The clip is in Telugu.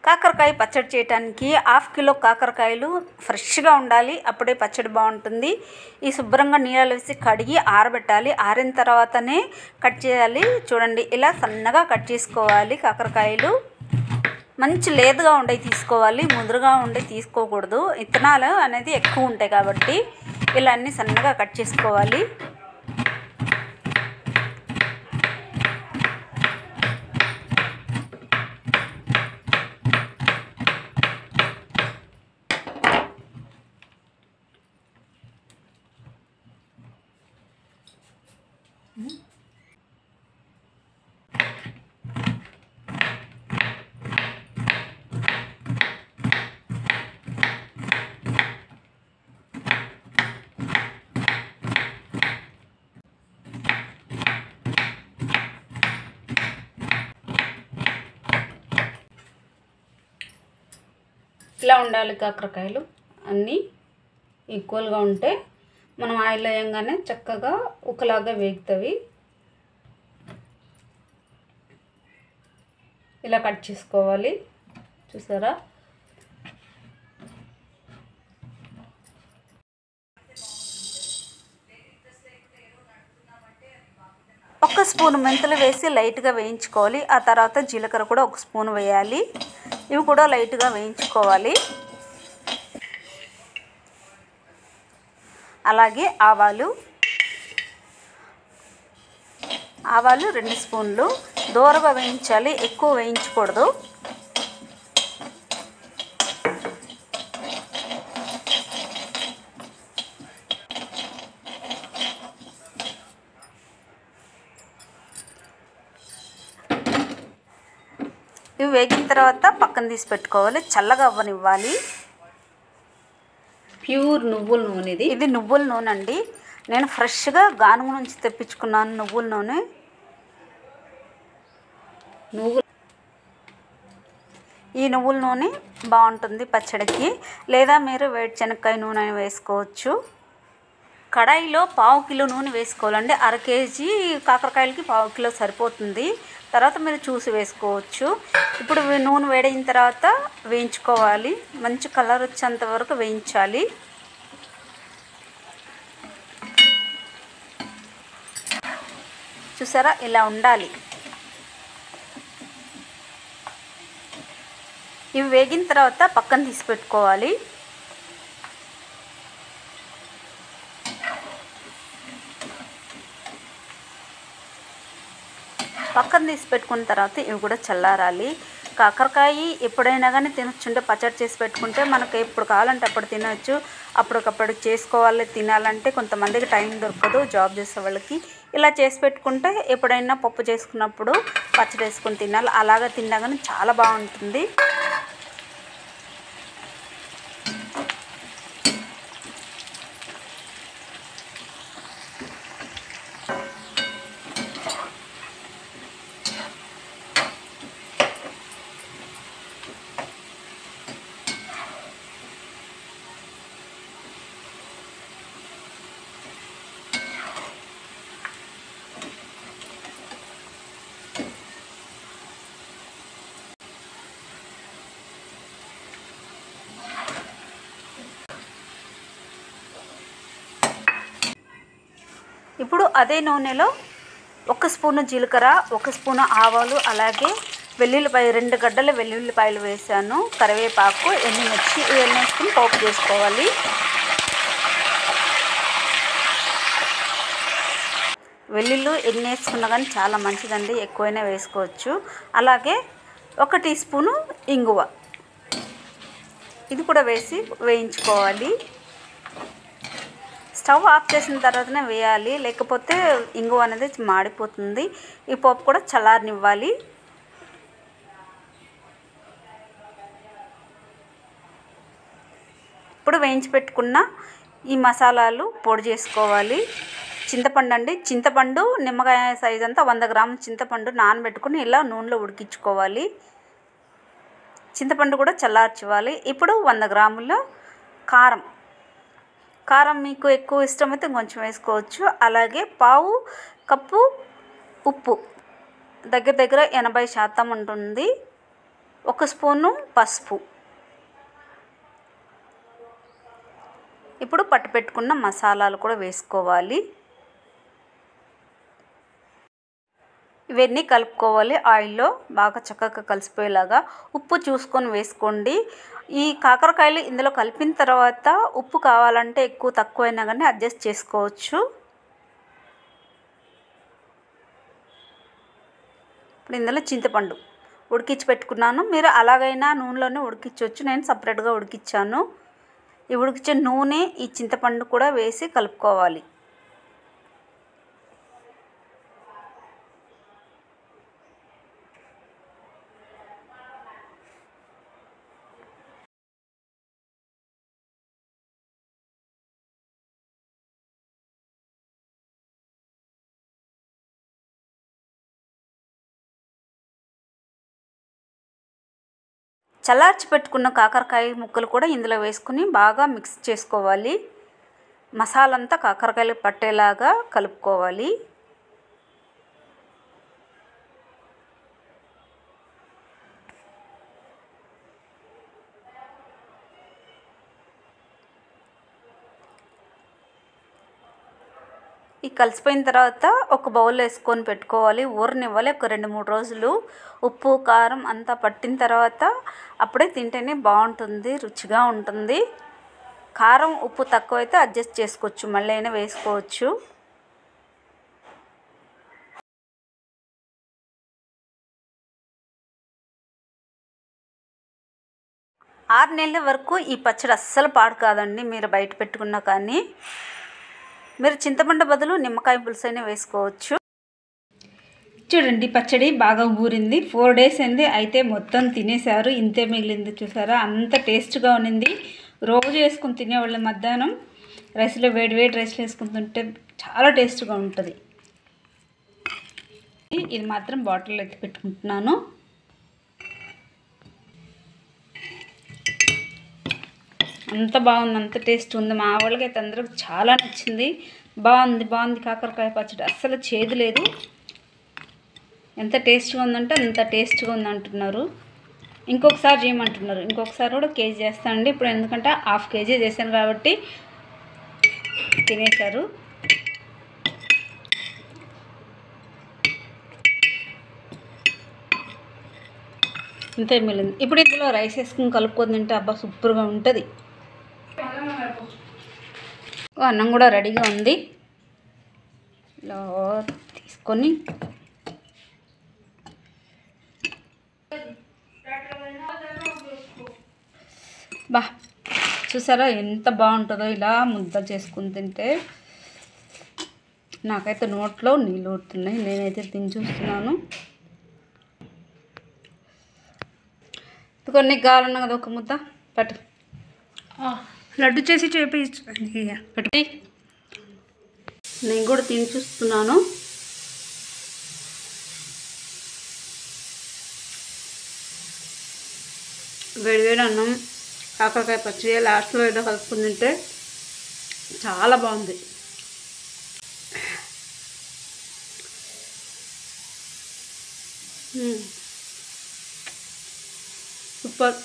కాకరకాయ పచ్చడి చేయడానికి 1/2 కిలో కాకరకాయలు ఫ్రెష్గా ఉండాలి, అప్పుడే పచ్చడి బాగుంటుంది. ఈ శుభ్రంగా నీళ్ళలో వేసి కడిగి ఆరబెట్టాలి. ఆరిన తర్వాతనే కట్ చేయాలి. చూడండి, ఇలా సన్నగా కట్ చేసుకోవాలి. కాకరకాయలు మంచి లేదుగా ఉండేవి తీసుకోవాలి, ముదురుగా ఉండేవి తీసుకోకూడదు. విత్తనాలు అనేది ఎక్కువ ఉంటాయి కాబట్టి ఇలా అన్నీ సన్నగా కట్ చేసుకోవాలి. ఇలా ఉండాలి. కాకరకాయలు అన్నీ ఈక్వల్గా ఉంటే మనం ఆయిల్ వేయంగానే చక్కగా ఒకలాగా వేగుతాయి. ఇలా కట్ చేసుకోవాలి. చూసారా? ఒక స్పూన్ మెంతులు వేసి లైట్గా వేయించుకోవాలి. ఆ తర్వాత జీలకర్ర కూడా 1 స్పూన్ వేయాలి. ఇవి కూడా లైట్గా వేయించుకోవాలి. అలాగే ఆవాలు 2 స్పూన్లు దూరగా వేయించాలి, ఎక్కువ వేయించకూడదు. ఇవి వేగిన తర్వాత పక్కన తీసి పెట్టుకోవాలి. చల్లగా అవ్వనివ్వాలి. ప్యూర్ నువ్వుల నూనె ఇది నువ్వుల నూనె అండి. నేను ఫ్రెష్గా గానుగ నుంచి తెప్పించుకున్నాను నువ్వుల నూనె. ఈ నువ్వుల నూనె బాగుంటుంది పచ్చడికి. లేదా మీరు వేరుశనగకాయ నూనె వేసుకోవచ్చు. కడాయిలో 1/2 కిలో నూనె వేసుకోవాలండి. 1/2 కేజీ కాకరకాయలకి 1/2 కిలో సరిపోతుంది. తర్వాత మీరు చూసి వేసుకోవచ్చు. ఇప్పుడు నూనె వేడైన తర్వాత వేయించుకోవాలి. మంచి కలర్ వచ్చేంత వరకు వేయించాలి. చూసారా? ఇలా ఉండాలి. ఇవి వేగిన తర్వాత పక్కన తీసి పెట్టుకోవాలి. పక్కన తీసి పెట్టుకున్న తర్వాత ఇవి కూడా చల్లారాలి. కాకరకాయ ఎప్పుడైనా కానీ తినొచ్చుంటే పచ్చడి చేసి పెట్టుకుంటే మనకు ఎప్పుడు కావాలంటే అప్పుడు తినవచ్చు. అప్పటికప్పుడు చేసుకోవాలి తినాలంటే కొంతమందికి టైం దొరకదు జాబ్ చేసే వాళ్ళకి. ఇలా చేసి పెట్టుకుంటే ఎప్పుడైనా పప్పు చేసుకున్నప్పుడు పచ్చడి వేసుకొని తినాలి. అలాగా తిన్నా కానీ చాలా బాగుంటుంది. ఇప్పుడు అదే నూనెలో 1 స్పూను జీలకర్ర, 1 స్పూను ఆవాలు, అలాగే వెల్లుల్లిపాయ 2 గడ్డల వెల్లుల్లిపాయలు వేసాను. కరివేపాకు, ఎండుమిర్చి ఇవన్నీ వేసుకుని పోపు చేసుకోవాలి. వెల్లుల్లి ఎన్ని వేసుకున్నా కానీ చాలా మంచిదండి, ఎక్కువైనా వేసుకోవచ్చు. అలాగే 1 టీ స్పూను ఇంగువ, ఇది కూడా వేసి వేయించుకోవాలి. స్టవ్ ఆఫ్ చేసిన తర్వాతనే వేయాలి, లేకపోతే ఇంగువ అనేది మాడిపోతుంది. ఈ పోపు కూడా చల్లారనివ్వాలి. ఇప్పుడు వేయించి పెట్టుకున్న ఈ మసాలాలు పొడి చేసుకోవాలి. చింతపండు అండి, చింతపండు నిమ్మకాయ సైజ్ అంతా 100 గ్రాముల చింతపండు నానబెట్టుకుని ఇలా నూనెలో ఉడికించుకోవాలి. చింతపండు కూడా చల్లార్చుకోవాలి. ఇప్పుడు 100 గ్రాముల కారం, కారం మీకు ఎక్కువ ఇష్టమైతే కొంచెం వేసుకోవచ్చు. అలాగే 1/2 కప్పు ఉప్పు, దగ్గర 80% ఉంటుంది. 1 స్పూను పసుపు. ఇప్పుడు పట్టు పెట్టుకున్న మసాలాలు కూడా వేసుకోవాలి. ఇవన్నీ కలుపుకోవాలి. ఆయిల్లో బాగా చక్కగా కలిసిపోయేలాగా ఉప్పు చూసుకొని వేసుకోండి. ఈ కాకరకాయలు ఇందులో కలిపిన తర్వాత ఉప్పు కావాలంటే ఎక్కువ తక్కువైనా కానీ అడ్జస్ట్ చేసుకోవచ్చు. ఇప్పుడు ఇందులో చింతపండు ఉడికించి పెట్టుకున్నాను. మీరు అలాగైనా నూనెలోనే ఉడికించవచ్చు. నేను సపరేట్గా ఉడికించాను. ఈ ఉడికించే నూనె ఈ చింతపండు కూడా వేసి కలుపుకోవాలి. చల్లార్చి పెట్టుకున్న కాకరకాయ ముక్కలు కూడా ఇందులో వేసుకుని బాగా మిక్స్ చేసుకోవాలి. మసాలా అంతా కాకరకాయలు పట్టేలాగా కలుపుకోవాలి. ఈ కలిసిపోయిన తర్వాత ఒక బౌల్ వేసుకొని పెట్టుకోవాలి. ఊరనివ్వాలి ఒక 2-3 రోజులు. ఉప్పు కారం అంతా పట్టిన తర్వాత అప్పుడే తింటేనే బాగుంటుంది, రుచిగా ఉంటుంది. కారం ఉప్పు తక్కువైతే అడ్జస్ట్ చేసుకోవచ్చు, మళ్ళీ అయినా వేసుకోవచ్చు. ఆరు నెలల వరకు ఈ పచ్చడి అస్సలు పాడు కాదండి. మీరు బయట పెట్టుకున్నా కానీ మీరు చింతపండు బదులు నిమ్మకాయ పులుసు అయినా వేసుకోవచ్చు. చూడండి పచ్చడి బాగా ఊరింది. 4 డేస్ అయింది, అయితే మొత్తం తినేశారు. ఇంతే మిగిలింది చూసారా, అంత టేస్ట్గా ఉన్నింది. రోజు వేసుకుని తినేవాళ్ళు. మధ్యాహ్నం రైస్లో వేడి రైస్లో వేసుకుని తింటే చాలా టేస్ట్గా ఉంటుంది. ఇది మాత్రం బాటిల్లో ఎత్తి పెట్టుకుంటున్నాను. అంత బాగుంది, అంత టేస్ట్ ఉంది. మా వాళ్ళకి అయితే అందరికి చాలా నచ్చింది. బాగుంది కాకరకాయ పచ్చడి, అస్సలు చేదు లేదు. ఎంత టేస్ట్గా ఉందంటే అంత టేస్ట్గా ఉంది అంటున్నారు. ఇంకొకసారి చేయమంటున్నారు. ఇంకొకసారి కూడా కేజీ చేస్తానండి. ఇప్పుడు ఎందుకంటే 1/2 కేజీ చేశాను కాబట్టి తినేశారు. ఇంతే మిగిలింది. ఇప్పుడు ఇందులో రైస్ వేసుకుని కలుపుకొని తింటే అబ్బా సూపర్గా ఉంటుంది. అన్నం కూడా రెడీగా ఉంది. ఇలా తీసుకొని చూసారా ఎంత బాగుంటుందో. ఇలా ముద్ద చేసుకుని తింటే నాకైతే నోట్లో నీళ్ళు ఊరుతున్నాయి. నేనైతే తిని చూస్తున్నాను. కొన్ని కావాలన్నా కదా ఒక ముద్ద పట్టు, లడ్డు చేసి పెట్టి నేను కూడా తిని చూస్తున్నాను. వేడివేడి అన్నం కాకరకాయ పచ్చడి లాస్ట్లో ఏదో కలుపుకుని తింటే చాలా బాగుంది. సూపర్.